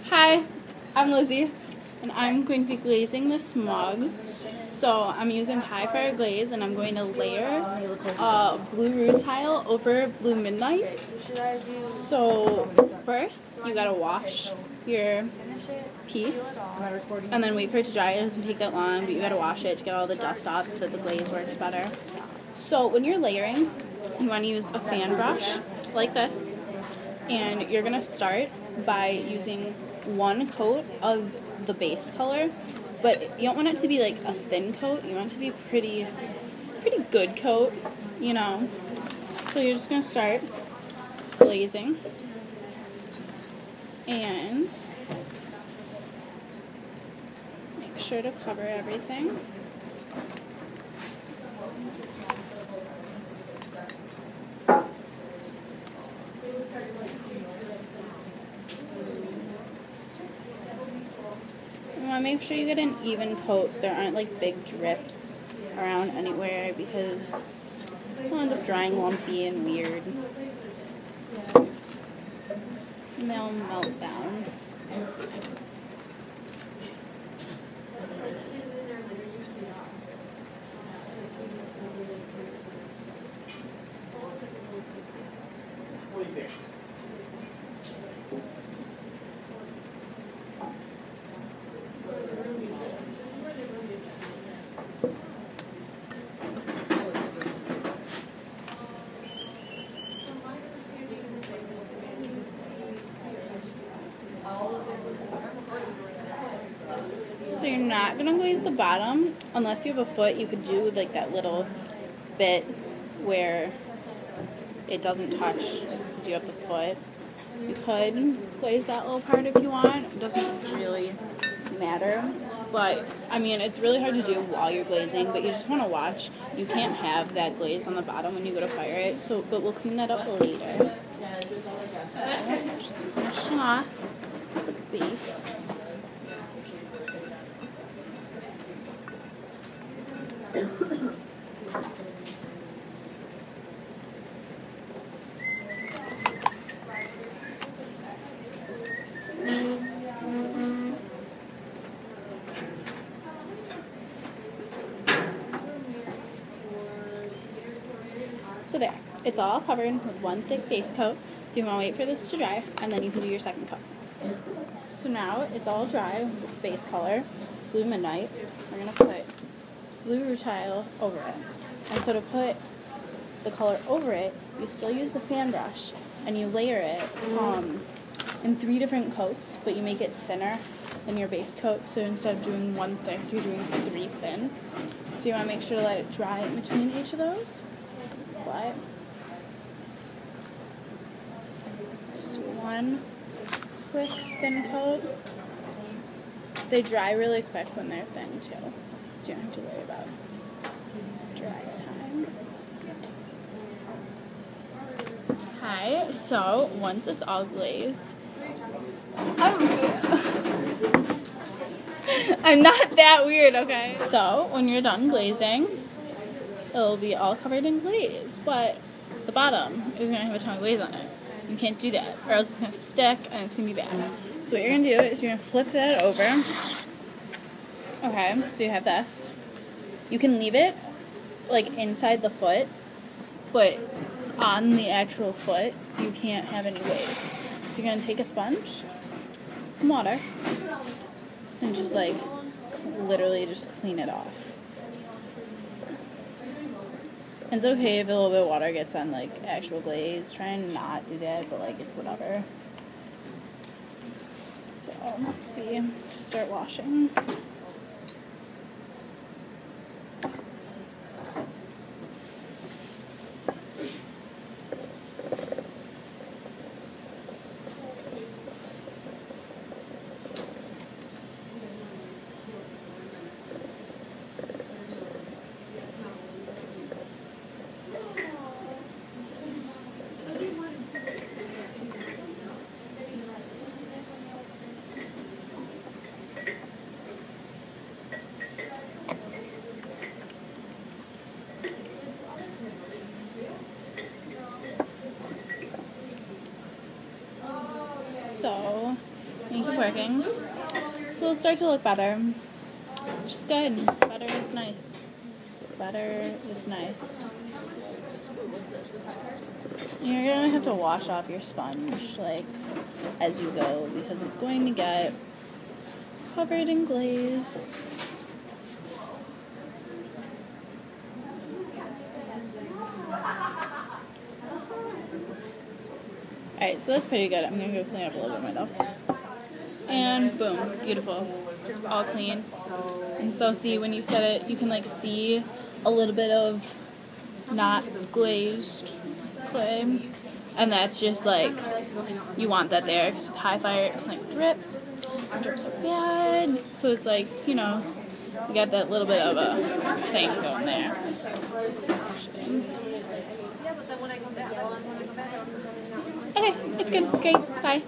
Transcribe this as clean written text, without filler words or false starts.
Hi, I'm Lizzie, and I'm going to be glazing this mug. So I'm using high fire glaze, and I'm going to layer blue rutile over blue midnight. So first, you gotta wash your piece, and then wait for it to dry. It doesn't take that long, but you gotta wash it to get all the dust off so that the glaze works better. So when you're layering, you want to use a fan brush like this, and you're gonna start by using one coat of the base color, but you don't want it to be like a thin coat. You want it to be pretty good coat, you know. So you're just gonna start glazing, and make sure to cover everything. You want to make sure you get an even coat so there aren't like big drips around anywhere, because it'll end up drying lumpy and weird. And they'll melt down. So you're not going to glaze the bottom unless you have a foot. You could do like that little bit where it doesn't touch because you have the foot. You could glaze that little part if you want. It doesn't really matter. But, I mean, it's really hard to do while you're glazing, but you just want to watch. You can't have that glaze on the bottom when you go to fire it, but we'll clean that up later. So, just finishing off the base. So there, it's all covered with one thick base coat. So you want to wait for this to dry, and then you can do your second coat. So now it's all dry with base color, blue midnight. We're going to put blue rutile over it. And so to put the color over it, you still use the fan brush, and you layer it in 3 different coats, but you make it thinner than your base coat. So instead of doing 1 thick, you're doing 3 thin. So you want to make sure to let it dry in between each of those. But just 1 quick thin coat. They dry really quick when they're thin too, so you don't have to worry about dry time. Hi, so once it's all glazed, I'm not that weird, okay? So when you're done glazing, it'll be all covered in glaze, but the bottom is going to have a ton of glaze on it. You can't do that, or else it's going to stick and it's going to be bad. So what you're going to do is you're going to flip that over. Okay, so you have this. You can leave it like inside the foot, but on the actual foot, you can't have any glaze. So you're going to take a sponge, some water, and just like literally just clean it off. It's okay if a little bit of water gets on, like, actual glaze. Try and not do that, but, like, it's whatever. So, see, just start washing. keep working. So it'll start to look better, which is good. Better is nice. Better is nice. You're gonna have to wash off your sponge, like, as you go, because it's going to get covered in glaze. Alright, so that's pretty good. I'm gonna go clean up a little bit myself. And boom, beautiful. It's all clean. And so see, when you set it, you can like see a little bit of not glazed clay. And that's just like, you want that there, because with high fire, it's like drip. It drips so bad. So it's like, you know, you got that little bit of a thing going there. Okay, it's good. Great. Bye.